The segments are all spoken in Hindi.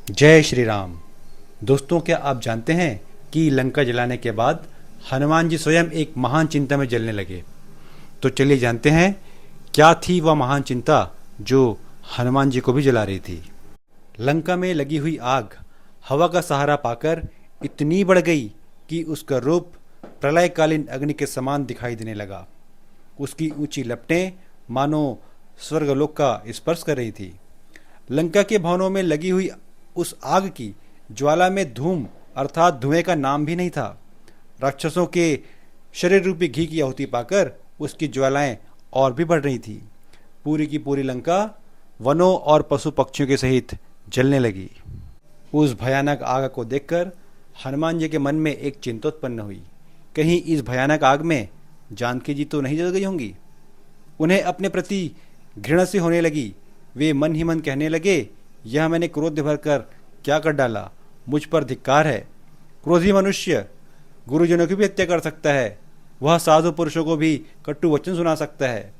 जय श्री राम। दोस्तों, क्या आप जानते हैं कि लंका जलाने के बाद हनुमान जी स्वयं एक महान चिंता में जलने लगे। तो चलिए जानते हैं क्या थी वह महान चिंता जो हनुमान जी को भी जला रही थी। लंका में लगी हुई आग हवा का सहारा पाकर इतनी बढ़ गई कि उसका रूप प्रलयकालीन अग्नि के समान दिखाई देने लगा। उसकी ऊंची लपटें मानो स्वर्गलोक का स्पर्श कर रही थी। लंका के भवनों में लगी हुई उस आग की ज्वाला में धूम अर्थात धुएं का नाम भी नहीं था। राक्षसों के शरीर रूपी घी की आहुति पाकर उसकी ज्वालाएं और भी बढ़ रही थी। पूरी की पूरी लंका वनों और पशु पक्षियों के सहित जलने लगी। उस भयानक आग को देखकर हनुमान जी के मन में एक चिंता उत्पन्न हुई। कहीं इस भयानक आग में जानकी जी तो नहीं जल गई होंगी। उन्हें अपने प्रति घृणा सी होने लगी। वे मन ही मन कहने लगे, यह मैंने क्रोध भरकर क्या कर डाला, मुझ पर धिक्कार है। क्रोधी मनुष्य गुरुजनों की भी हत्या कर सकता है, वह साधु पुरुषों को भी कटु वचन सुना सकता है।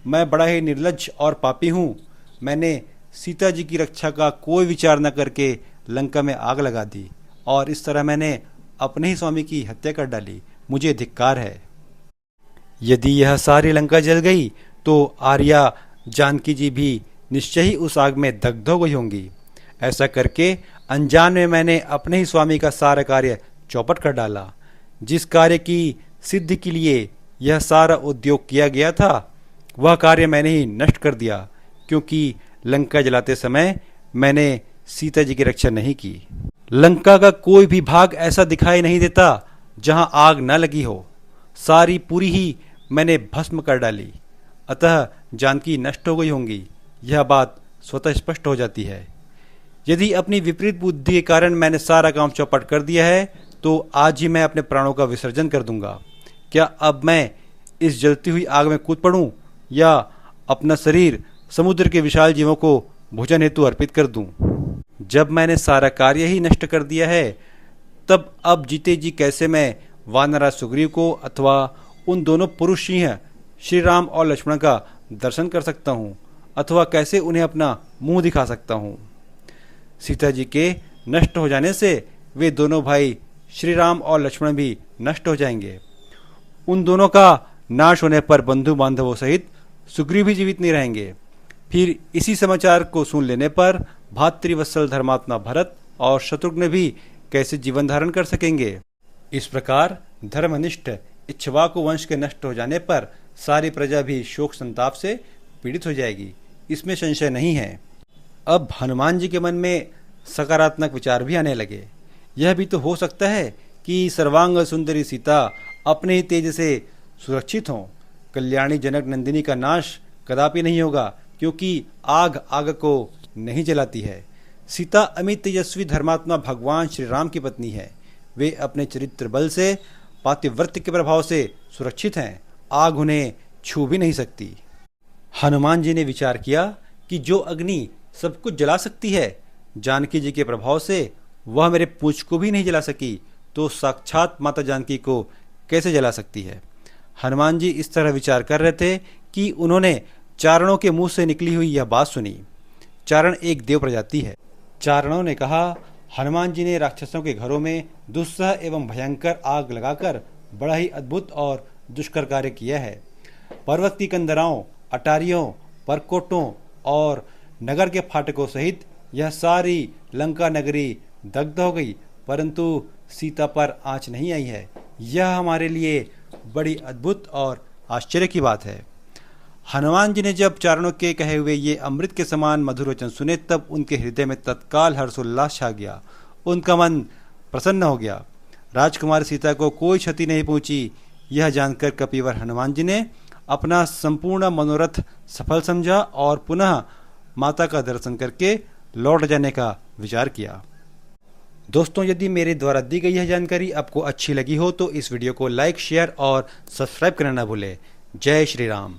मैं बड़ा ही निर्लज्ज और पापी हूँ। मैंने सीता जी की रक्षा का कोई विचार न करके लंका में आग लगा दी और इस तरह मैंने अपने ही स्वामी की हत्या कर डाली। मुझे धिक्कार है। यदि यह सारी लंका जल गई तो आर्या जानकी जी भी निश्चय ही उस आग में दग्ध हो गई होंगी। ऐसा करके अनजान में मैंने अपने ही स्वामी का सारा कार्य चौपट कर डाला। जिस कार्य की सिद्धि के लिए यह सारा उद्योग किया गया था वह कार्य मैंने ही नष्ट कर दिया, क्योंकि लंका जलाते समय मैंने सीता जी की रक्षा नहीं की। लंका का कोई भी भाग ऐसा दिखाई नहीं देता जहां आग न लगी हो। सारी पूरी ही मैंने भस्म कर डाली। अतः जानकी नष्ट हो गई होंगी, यह बात स्वतः स्पष्ट हो जाती है। यदि अपनी विपरीत बुद्धि के कारण मैंने सारा काम चौपट कर दिया है तो आज ही मैं अपने प्राणों का विसर्जन कर दूंगा। क्या अब मैं इस जलती हुई आग में कूद पड़ूं या अपना शरीर समुद्र के विशाल जीवों को भोजन हेतु अर्पित कर दूं? जब मैंने सारा कार्य ही नष्ट कर दिया है तब अब जीते जी कैसे मैं वानराज सुग्रीव को अथवा उन दोनों पुरुष सिंह श्री राम और लक्ष्मण का दर्शन कर सकता हूँ, अथवा कैसे उन्हें अपना मुंह दिखा सकता हूँ। सीता जी के नष्ट हो जाने से वे दोनों भाई श्री राम और लक्ष्मण भी नष्ट हो जाएंगे। उन दोनों का नाश होने पर बंधु बांधवों सहित सुग्रीव भी जीवित नहीं रहेंगे। फिर इसी समाचार को सुन लेने पर भातृवत्सल धर्मात्मा भरत और शत्रुघ्न भी कैसे जीवन धारण कर सकेंगे। इस प्रकार धर्मनिष्ठ इक्ष्वाकु वंश के नष्ट हो जाने पर सारी प्रजा भी शोक संताप से पीड़ित हो जाएगी, इसमें संशय नहीं है। अब हनुमान जी के मन में सकारात्मक विचार भी आने लगे। यह भी तो हो सकता है कि सर्वांग सुंदरी सीता अपने ही तेज से सुरक्षित हों। कल्याणी जनक नंदिनी का नाश कदापि नहीं होगा, क्योंकि आग आग को नहीं जलाती है। सीता अमित तेजस्वी धर्मात्मा भगवान श्री राम की पत्नी है। वे अपने चरित्र बल से पातिव्रत्य के प्रभाव से सुरक्षित हैं। आग उन्हें छू भी नहीं सकती। हनुमान जी ने विचार किया कि जो अग्नि सब कुछ जला सकती है, जानकी जी के प्रभाव से वह मेरे पूंछ को भी नहीं जला सकी, तो साक्षात माता जानकी को कैसे जला सकती है। हनुमान जी इस तरह विचार कर रहे थे कि उन्होंने चारणों के मुंह से निकली हुई यह बात सुनी। चारण एक देव प्रजाति है। चारणों ने कहा, हनुमान जी ने राक्षसों के घरों में दुस्सह एवं भयंकर आग लगाकर बड़ा ही अद्भुत और दुष्कर कार्य किया है। पर्वत की कंदराओं, अटारियों, परकोटों और नगर के फाटकों सहित यह सारी लंका नगरी दग्ध हो गई, परंतु सीता पर आंच नहीं आई है। यह हमारे लिए बड़ी अद्भुत और आश्चर्य की बात है। हनुमान जी ने जब चारणों के कहे हुए ये अमृत के समान मधुर वचन सुने तब उनके हृदय में तत्काल हर्षोल्लास छा गया। उनका मन प्रसन्न हो गया। राजकुमारी सीता को कोई क्षति नहीं पहुंची, यह जानकर कपिवर हनुमान जी ने अपना संपूर्ण मनोरथ सफल समझा और पुनः माता का दर्शन करके लौट जाने का विचार किया। दोस्तों, यदि मेरे द्वारा दी गई यह जानकारी आपको अच्छी लगी हो तो इस वीडियो को लाइक, शेयर और सब्सक्राइब करना ना भूलें। जय श्री राम।